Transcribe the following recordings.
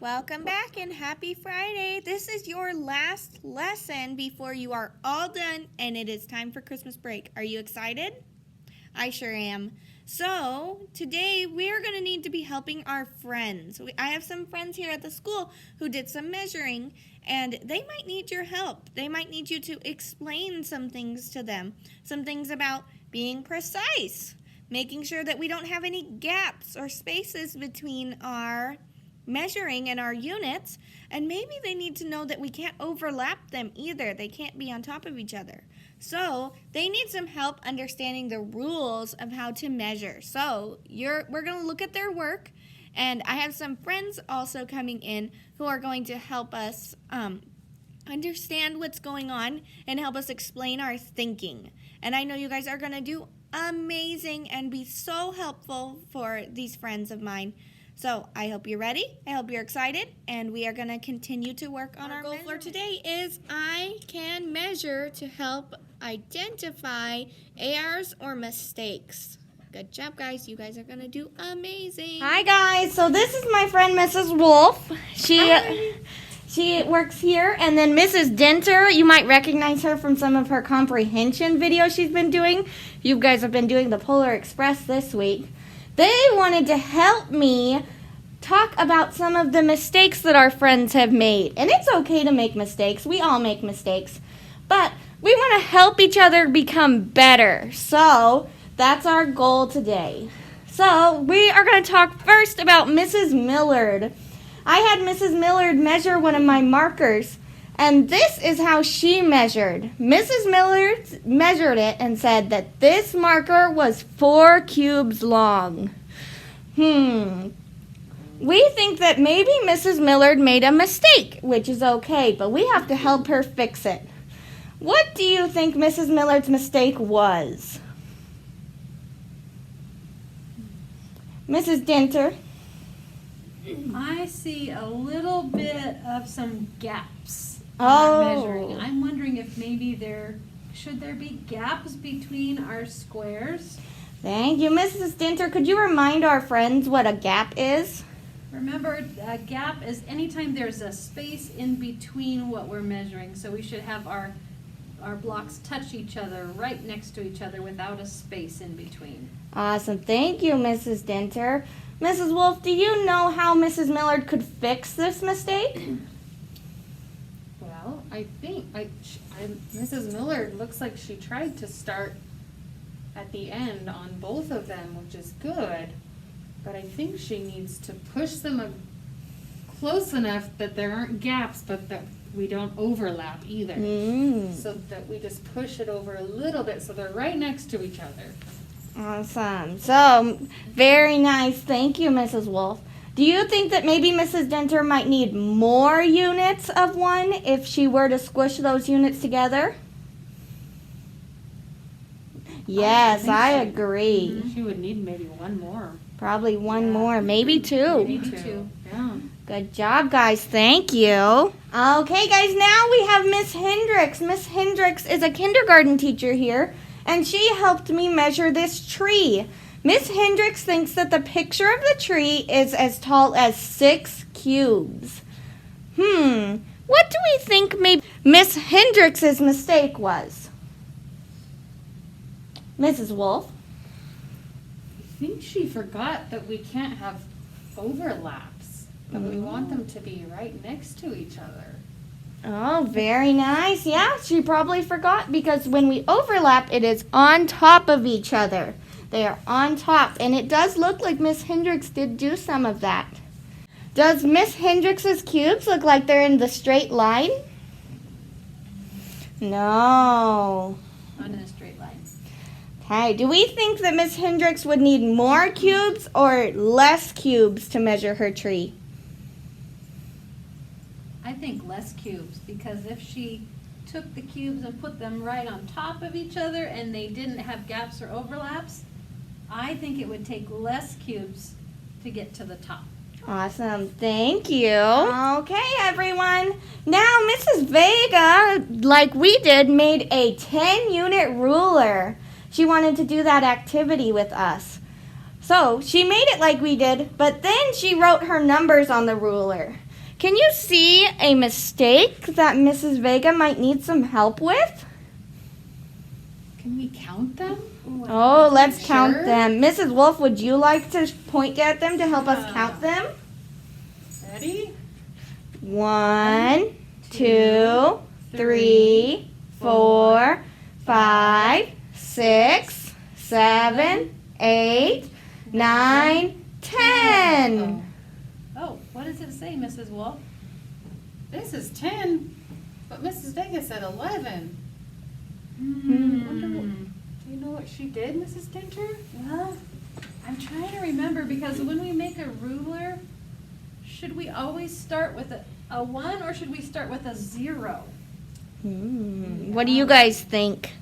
Welcome back and happy Friday. This is your last lesson before you are all done and it is time for Christmas break. Are you excited? I sure am. So today we are going to need to be helping our friends. I have some friends here at the school who did some measuring and they might need your help. They might need you to explain some things to them. Some things about being precise, making sure that we don't have any gaps or spaces between our measuring and our units, and maybe they need to know that we can't overlap them either. They can't be on top of each other. So they need some help understanding the rules of how to measure. So we're going to look at their work, and I have some friends also coming in who are going to help us understand what's going on and help us explain our thinking. And I know you guys are going to do amazing and be so helpful for these friends of mine. So I hope you're ready, I hope you're excited, and we are going to continue to work on our goal for today is I can measure to help identify errors or mistakes. Good job, guys. You guys are going to do amazing. Hi, guys. So this is my friend, Mrs. Wolf. She works here, and then Mrs. Denter, you might recognize her from some of her comprehension videos she's been doing. You guys have been doing the Polar Express this week. They wanted to help me talk about some of the mistakes that our friends have made. And it's okay to make mistakes. We all make mistakes. But we want to help each other become better. So that's our goal today. So we are going to talk first about Mrs. Millard. I had Mrs. Millard measure one of my markers. And this is how she measured. Mrs. Millard measured it and said that this marker was 4 cubes long. We think that maybe Mrs. Millard made a mistake, which is okay, but we have to help her fix it. What do you think Mrs. Millard's mistake was? Mrs. Denter? I see a little bit of some gaps. Measuring. I'm wondering if maybe should there be gaps between our squares? Thank you, Mrs. Denter. Could you remind our friends what a gap is? Remember, a gap is anytime there's a space in between what we're measuring. So we should have our blocks touch each other, right next to each other without a space in between. Awesome. Thank you, Mrs. Denter. Mrs. Wolf, do you know how Mrs. Millard could fix this mistake? Well, I think Mrs. Millard looks like she tried to start at the end on both of them, which is good. But I think she needs to push them close enough that there aren't gaps, but that we don't overlap either. So that we just push it over a little bit so they're right next to each other. Awesome. So, very nice. Thank you, Mrs. Wolf. Do you think that maybe Mrs. Denter might need more units of one if she were to squish those units together? Yes, I agree. She would need maybe one more. Probably one more, maybe two. Maybe two. Yeah. Good job, guys. Thank you. Okay, guys, now we have Miss Hendrix. Miss Hendrix is a kindergarten teacher here, and she helped me measure this tree. Miss Hendrix thinks that the picture of the tree is as tall as 6 cubes. What do we think maybe Miss Hendrix's mistake was? Mrs. Wolf? I think she forgot that we can't have overlaps, that we want them to be right next to each other. Oh, very nice. Yeah, she probably forgot because when we overlap, it is on top of each other. They are on top, and it does look like Miss Hendrix did do some of that. Does Miss Hendrix's cubes look like they're in the straight line? No. Not in a straight line. Okay, do we think that Miss Hendrix would need more cubes or less cubes to measure her tree? I think less cubes, because if she took the cubes and put them right on top of each other and they didn't have gaps or overlaps, I think it would take less cubes to get to the top. Awesome. Thank you. Okay, everyone. Now, Mrs. Vega, like we did, made a 10-unit ruler. She wanted to do that activity with us. So she made it like we did, but then she wrote her numbers on the ruler. Can you see a mistake that Mrs. Vega might need some help with? Can we count them? Oh, let's count Sure. them. Mrs. Wolf, would you like to point at them to help us count them? Ready? 1, 2, 3, 4, 5, 6, 7, 8, 9, 10. Oh, what does it say, Mrs. Wolf? This is 10, but Mrs. Vega said 11. Do you know what she did, Mrs. Dinter? Well, I'm trying to remember because when we make a ruler, should we always start with a 1 or should we start with a 0? What do you guys think?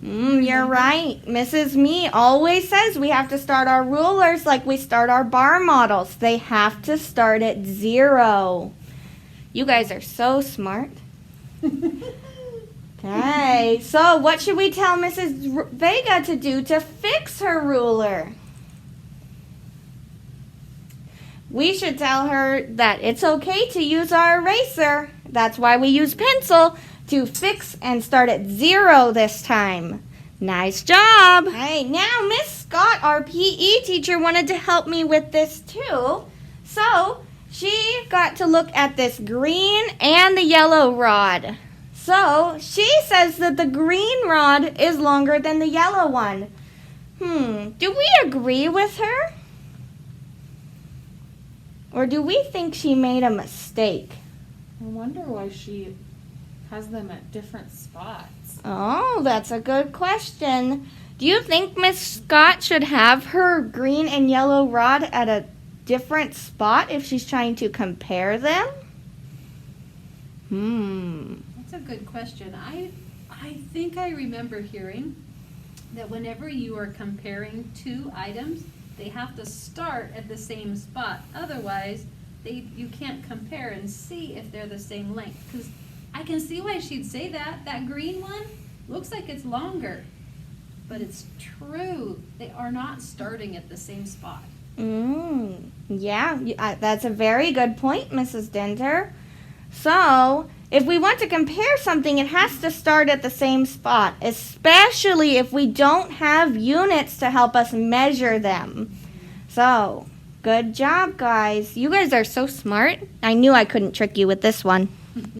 You're right. Mrs. Me always says we have to start our rulers like we start our bar models. They have to start at 0. You guys are so smart. Okay, so what should we tell Mrs. Vega to do to fix her ruler? We should tell her that it's okay to use our eraser. That's why we use pencil to fix and start at 0 this time. Nice job. Hey, now Miss Scott, our PE teacher, wanted to help me with this too. So she got to look at this green and the yellow rod. So she says that the green rod is longer than the yellow one. Do we agree with her? Or do we think she made a mistake? I wonder why she has them at different spots. Oh, that's a good question. Do you think Miss Scott should have her green and yellow rod at a different spot if she's trying to compare them? That's a good question. I think I remember hearing that whenever you are comparing two items, they have to start at the same spot. Otherwise, you can't compare and see if they're the same length. Because I can see why she'd say that. That green one looks like it's longer. But it's true. They are not starting at the same spot. Yeah, that's a very good point, Mrs. Denter. So, if we want to compare something, it has to start at the same spot, especially if we don't have units to help us measure them. So, good job, guys. You guys are so smart. I knew I couldn't trick you with this one.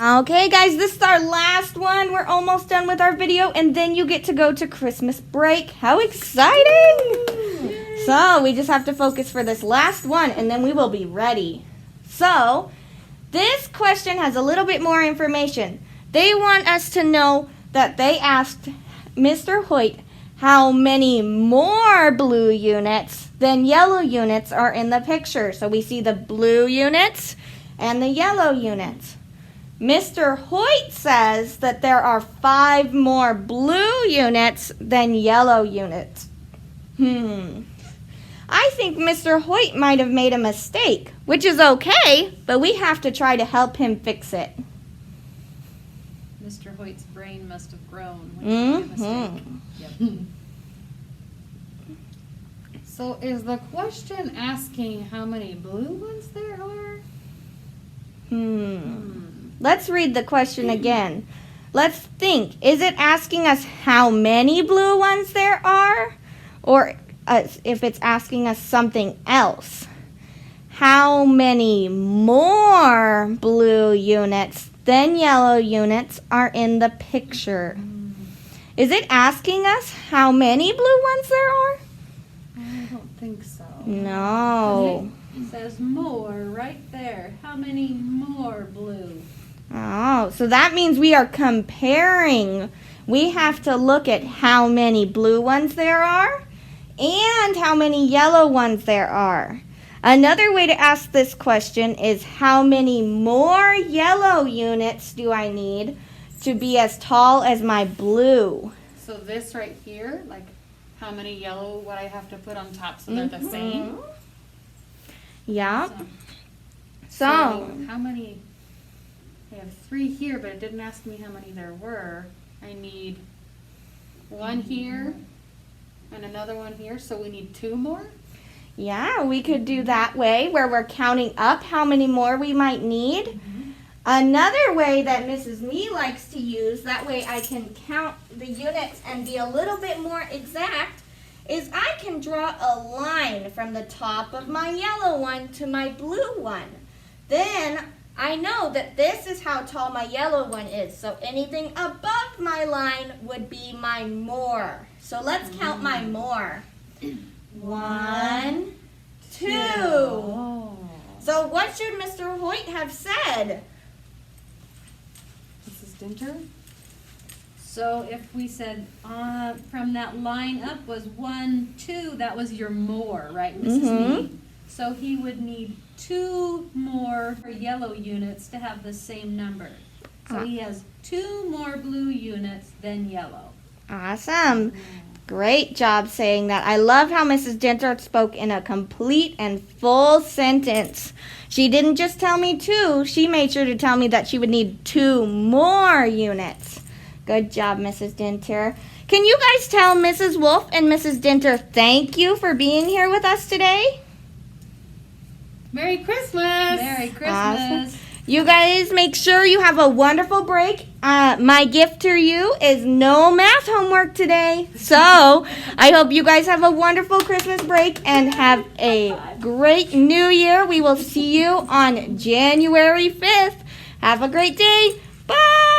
Okay, guys, this is our last one. We're almost done with our video, and then you get to go to Christmas break. How exciting! So, we just have to focus for this last one, and then we will be ready. So, this question has a little bit more information. They want us to know that they asked Mr. Hoyt how many more blue units than yellow units are in the picture. So we see the blue units and the yellow units. Mr. Hoyt says that there are 5 more blue units than yellow units. I think Mr. Hoyt might have made a mistake, which is okay, but we have to try to help him fix it. Mr. Hoyt's brain must have grown when he made a mistake. Yep. So is the question asking how many blue ones there are? Let's read the question again. Let's think. Is it asking us how many blue ones there are? Or if it's asking us something else? How many more blue units than yellow units are in the picture? Is it asking us how many blue ones there are? I don't think so. No. It says more right there. How many more blue? Oh, so that means we are comparing. We have to look at how many blue ones there are and how many yellow ones there are. Another way to ask this question is how many more yellow units do I need to be as tall as my blue? So this right here, like how many yellow would I have to put on top so they're the same? Yeah. So how many? I have 3 here, but it didn't ask me how many there were. I need 1 here and another one here, so we need 2 more? Yeah, we could do that way where we're counting up how many more we might need. Another way that Mrs. Me likes to use, that way I can count the units and be a little bit more exact, is I can draw a line from the top of my yellow one to my blue one. Then I know that this is how tall my yellow one is. So anything above my line would be my more. So let's count my more. 1, 2. So what should Mr. Hoyt have said? Mrs. Dinter? So if we said from that line up was 1, 2, that was your more, right, Mrs. Me? So he would need 2 more yellow units to have the same number. So he has 2 more blue units than yellow. Awesome. Great job saying that. I love how Mrs. Dinter spoke in a complete and full sentence. She didn't just tell me 2. She made sure to tell me that she would need 2 more units. Good job, Mrs. Dinter. Can you guys tell Mrs. Wolf and Mrs. Dinter thank you for being here with us today? Merry Christmas! Merry Christmas! Awesome. You guys make sure you have a wonderful break. My gift to you is no math homework today. So I hope you guys have a wonderful Christmas break and have a great new year. We will see you on January 5th. Have a great day. Bye.